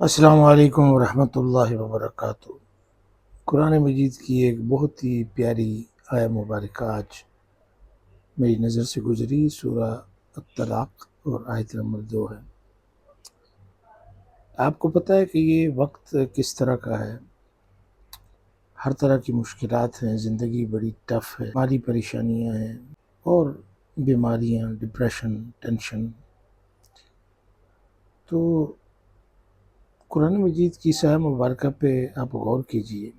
السلام علیکم ورحمۃ اللہ وبرکاتہ۔ قرآن مجید کی ایک بہت ہی پیاری آیہ مبارکہ آج میری نظر سے گزری، سورہ الطلاق اور آیت نمبر 2 ہے۔ آپ کو پتہ ہے کہ یہ وقت کس طرح کا ہے، ہر طرح کی مشکلات ہیں، زندگی بڑی ٹف ہے، مالی پریشانیاں ہیں اور بیماریاں، ڈپریشن، ٹینشن۔ تو قرآن مجید کی اس آیہ مبارکہ پہ آپ غور کیجئے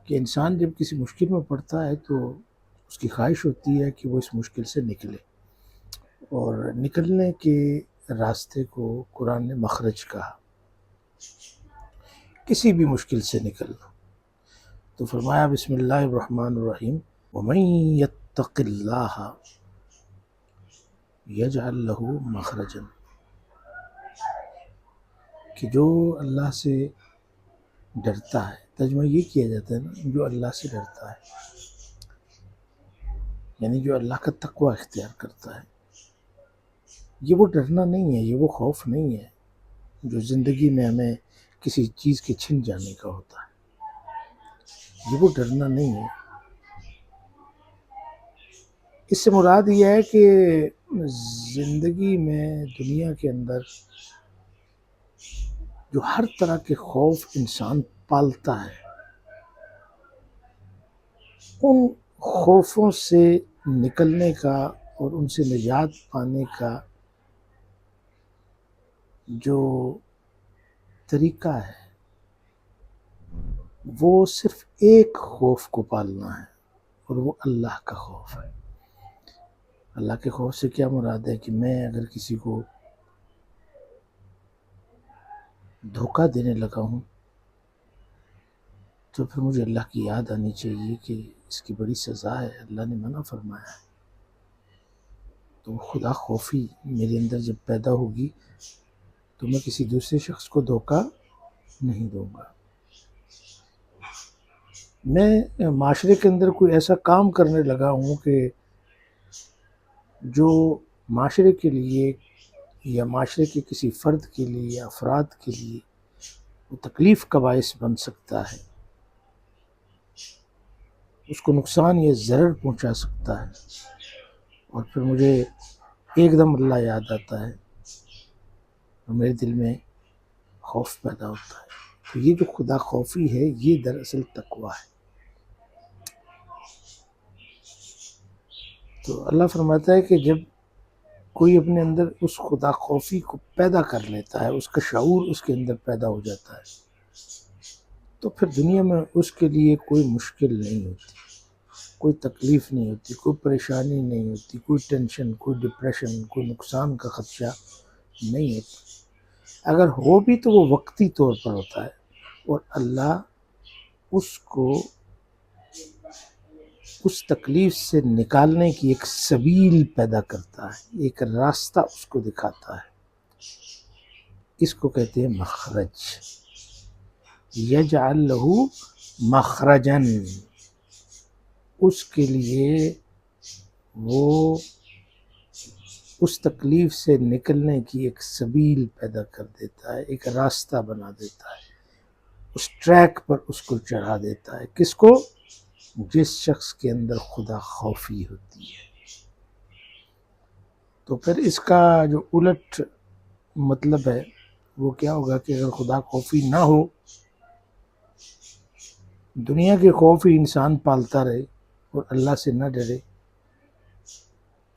کہ انسان جب کسی مشکل میں پڑتا ہے تو اس کی خواہش ہوتی ہے کہ وہ اس مشکل سے نکلے، اور نکلنے کے راستے کو قرآن نے مخرج کہا، کسی بھی مشکل سے نکلنا۔ تو فرمایا بسم اللہ الرحمن الرحیم وَمَن يَتَّقِ اللَّهَ يَجْعَلْ لَهُ مَخْرَجًا، کہ جو اللہ سے ڈرتا ہے، ترجمہ یہ کیا جاتا ہے نا، جو اللہ سے ڈرتا ہے، یعنی جو اللہ کا تقوی اختیار کرتا ہے۔ یہ وہ ڈرنا نہیں ہے، یہ وہ خوف نہیں ہے جو زندگی میں ہمیں کسی چیز کے چھن جانے کا ہوتا ہے، یہ وہ ڈرنا نہیں ہے۔ اس سے مراد یہ ہے کہ زندگی میں، دنیا کے اندر جو ہر طرح کے خوف انسان پالتا ہے، ان خوفوں سے نکلنے کا اور ان سے نجات پانے کا جو طریقہ ہے وہ صرف ایک خوف کو پالنا ہے، اور وہ اللہ کا خوف ہے۔ اللہ کے خوف سے کیا مراد ہے کہ میں اگر کسی کو دھوکہ دینے لگا ہوں تو پھر مجھے اللہ کی یاد آنی چاہیے کہ اس کی بڑی سزا ہے، اللہ نے منع فرمایا ہے۔ تو خدا خوفی میرے اندر جب پیدا ہوگی تو میں کسی دوسرے شخص کو دھوکہ نہیں دوں گا۔ میں معاشرے کے اندر کوئی ایسا کام کرنے لگا ہوں کہ جو معاشرے کے لیے یا معاشرے کے کسی فرد کے لیے یا افراد کے لیے وہ تکلیف کا باعث بن سکتا ہے، اس کو نقصان یا ضرر پہنچا سکتا ہے، اور پھر مجھے ایک دم اللہ یاد آتا ہے اور میرے دل میں خوف پیدا ہوتا ہے۔ تو یہ جو خدا خوفی ہے، یہ دراصل تقوی ہے۔ تو اللہ فرماتا ہے کہ جب کوئی اپنے اندر اس خدا خوفی کو پیدا کر لیتا ہے، اس کا شعور اس کے اندر پیدا ہو جاتا ہے، تو پھر دنیا میں اس کے لیے کوئی مشکل نہیں ہوتی، کوئی تکلیف نہیں ہوتی، کوئی پریشانی نہیں ہوتی، کوئی ٹینشن، کوئی ڈپریشن، کوئی نقصان کا خدشہ نہیں ہوتا۔ اگر ہو بھی تو وہ وقتی طور پر ہوتا ہے، اور اللہ اس کو اس تکلیف سے نکالنے کی ایک سبیل پیدا کرتا ہے، ایک راستہ اس کو دکھاتا ہے۔ اس کو کہتے ہیں مخرج، یجعل لہ مخرجن، اس کے لیے وہ اس تکلیف سے نکلنے کی ایک سبیل پیدا کر دیتا ہے، ایک راستہ بنا دیتا ہے، اس ٹریک پر اس کو چڑھا دیتا ہے۔ کس کو؟ جس شخص کے اندر خدا خوفی ہوتی ہے۔ تو پھر اس کا جو الٹ مطلب ہے وہ کیا ہوگا کہ اگر خدا خوفی نہ ہو، دنیا کے خوف ہی انسان پالتا رہے اور اللہ سے نہ ڈرے،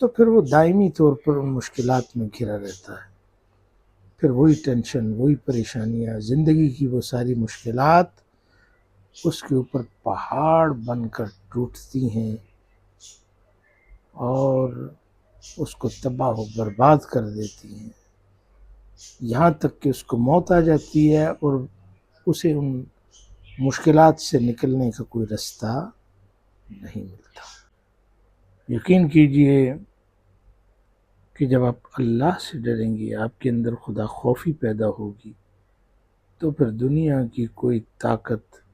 تو پھر وہ دائمی طور پر ان مشکلات میں گھرا رہتا ہے۔ پھر وہی ٹینشن، وہی پریشانیاں، زندگی کی وہ ساری مشکلات اس کے اوپر پہاڑ بن کر ٹوٹتی ہیں اور اس کو تباہ و برباد کر دیتی ہیں، یہاں تک کہ اس کو موت آ جاتی ہے اور اسے ان مشکلات سے نکلنے کا کوئی راستہ نہیں ملتا۔ یقین کیجئے کہ جب آپ اللہ سے ڈریں گے، آپ کے اندر خدا خوفی پیدا ہوگی، تو پھر دنیا کی کوئی طاقت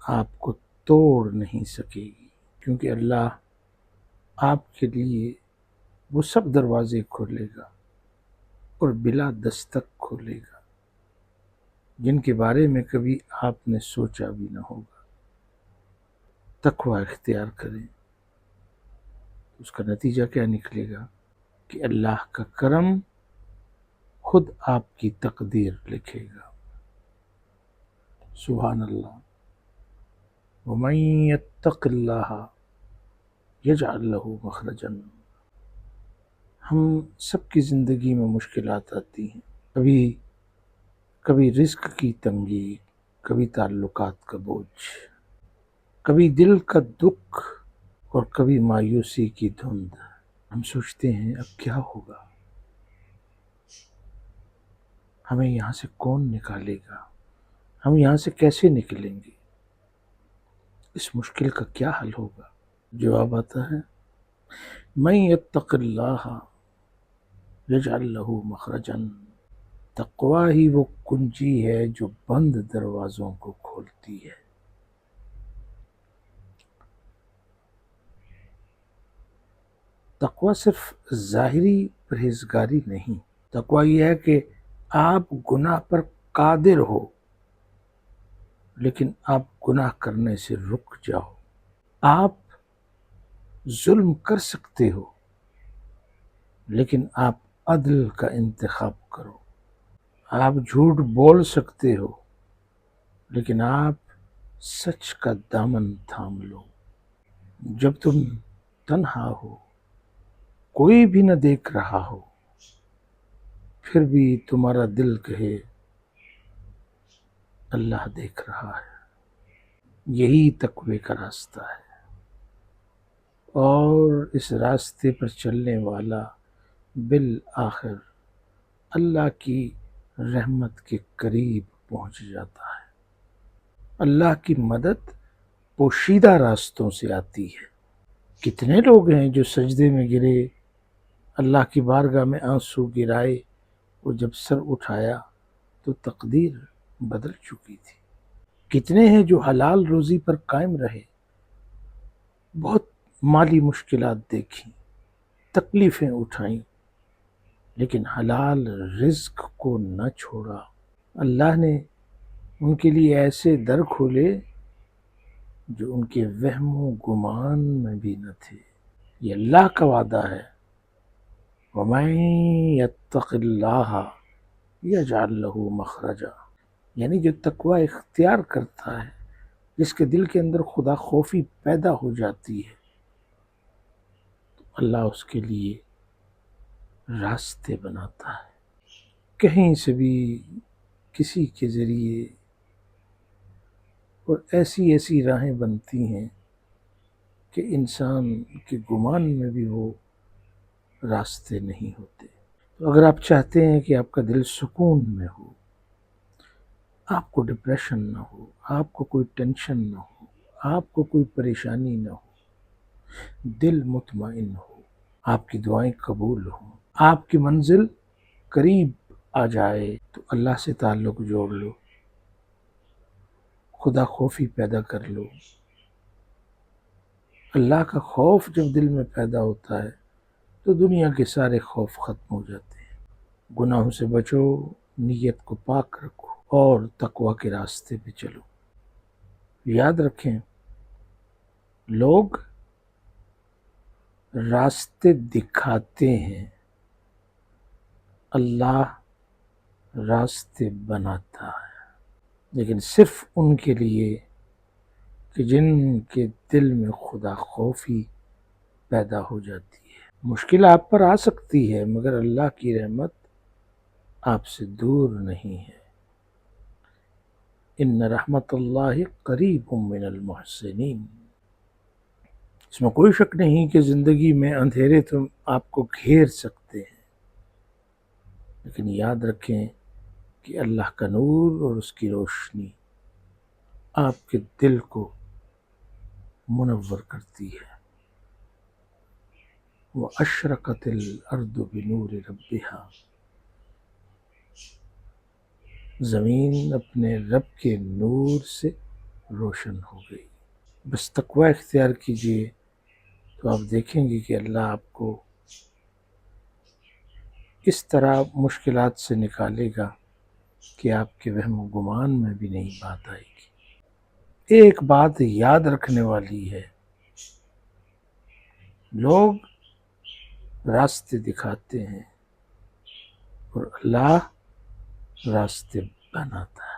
آپ کو توڑ نہیں سکے گی، کیونکہ اللہ آپ کے لیے وہ سب دروازے کھولے گا اور بلا دستک کھولے گا۔ جن کے بارے میں کبھی آپ نے سوچا بھی نہ ہوگا، تقوی اختیار کریں، اس کا نتیجہ کیا نکلے گا کہ اللہ کا کرم خود آپ کی تقدیر لکھے گا۔ سبحان اللہ۔ وَمَن يَتَّقِ اللَّهَ يَجْعَل لَّهُ مَخْرَجًا۔ ہم سب کی زندگی میں مشکلات آتی ہیں، کبھی رزق کی تنگی، کبھی تعلقات کا بوجھ، کبھی دل کا دکھ اور کبھی مایوسی کی دھند۔ ہم سوچتے ہیں اب کیا ہوگا، ہمیں یہاں سے کون نکالے گا، ہم یہاں سے کیسے نکلیں گے، اس مشکل کا کیا حل ہوگا؟ جواب آتا ہے من یتق اللہ یجعل لہ مخرجا۔ تقوی ہی وہ کنجی ہے جو بند دروازوں کو کھولتی ہے۔ تقوی صرف ظاہری پرہیزگاری نہیں، تقوی یہ ہے کہ آپ گناہ پر قادر ہو لیکن آپ گناہ کرنے سے رک جاؤ، آپ ظلم کر سکتے ہو لیکن آپ عدل کا انتخاب کرو، آپ جھوٹ بول سکتے ہو لیکن آپ سچ کا دامن تھام لو۔ جب تم تنہا ہو، کوئی بھی نہ دیکھ رہا ہو، پھر بھی تمہارا دل کہے اللہ دیکھ رہا ہے، یہی تقوی کا راستہ ہے۔ اور اس راستے پر چلنے والا بالآخر اللہ کی رحمت کے قریب پہنچ جاتا ہے۔ اللہ کی مدد پوشیدہ راستوں سے آتی ہے۔ کتنے لوگ ہیں جو سجدے میں گرے، اللہ کی بارگاہ میں آنسو گرائے، اور جب سر اٹھایا تو تقدیر بدل چکی تھی۔ کتنے ہیں جو حلال روزی پر قائم رہے، بہت مالی مشکلات دیکھیں، تکلیفیں اٹھائیں، لیکن حلال رزق کو نہ چھوڑا۔ اللہ نے ان کے لیے ایسے در کھولے جو ان کے وہم و گمان میں بھی نہ تھے۔ یہ اللہ کا وعدہ ہے وَمَن يَتَّقِ اللَّهَ يَجْعَل لَّهُ مَخْرَجًا، یعنی جو تقوی اختیار کرتا ہے، جس کے دل کے اندر خدا خوفی پیدا ہو جاتی ہے، تو اللہ اس کے لیے راستے بناتا ہے۔ کہیں سے بھی کسی کے ذریعے، اور ایسی راہیں بنتی ہیں کہ انسان کے گمان میں بھی وہ راستے نہیں ہوتے۔ تو اگر آپ چاہتے ہیں کہ آپ کا دل سکون میں ہو، آپ کو ڈپریشن نہ ہو، آپ کو کوئی ٹینشن نہ ہو، آپ کو کوئی پریشانی نہ ہو، دل مطمئن ہو، آپ کی دعائیں قبول ہوں، آپ کی منزل قریب آ جائے، تو اللہ سے تعلق جوڑ لو، خدا خوفی پیدا کر لو۔ اللہ کا خوف جب دل میں پیدا ہوتا ہے تو دنیا کے سارے خوف ختم ہو جاتے ہیں۔ گناہوں سے بچو، نیت کو پاک رکھو اور تقوی کے راستے پہ چلو۔ یاد رکھیں، لوگ راستے دکھاتے ہیں، اللہ راستے بناتا ہے، لیکن صرف ان کے لیے کہ جن کے دل میں خدا خوفی پیدا ہو جاتی ہے۔ مشکل آپ پر آ سکتی ہے مگر اللہ کی رحمت آپ سے دور نہیں ہے۔ ان رحمت اللہ قریب من المحسنین۔ اس میں کوئی شک نہیں کہ زندگی میں اندھیرے تو آپ کو گھیر سکتے ہیں، لیکن یاد رکھیں کہ اللہ کا نور اور اس کی روشنی آپ کے دل کو منور کرتی ہے۔ وَأَشْرَقَتِ الْأَرْضُ بِنُورِ رَبِّهَا، زمین اپنے رب کے نور سے روشن ہو گئی۔ بس تقوی اختیار کیجئے تو آپ دیکھیں گے کہ اللہ آپ کو اس طرح مشکلات سے نکالے گا کہ آپ کے وہم و گمان میں بھی نہیں بات آئے گی۔ ایک بات یاد رکھنے والی ہے، لوگ راستے دکھاتے ہیں اور اللہ راستے بناتا ہے۔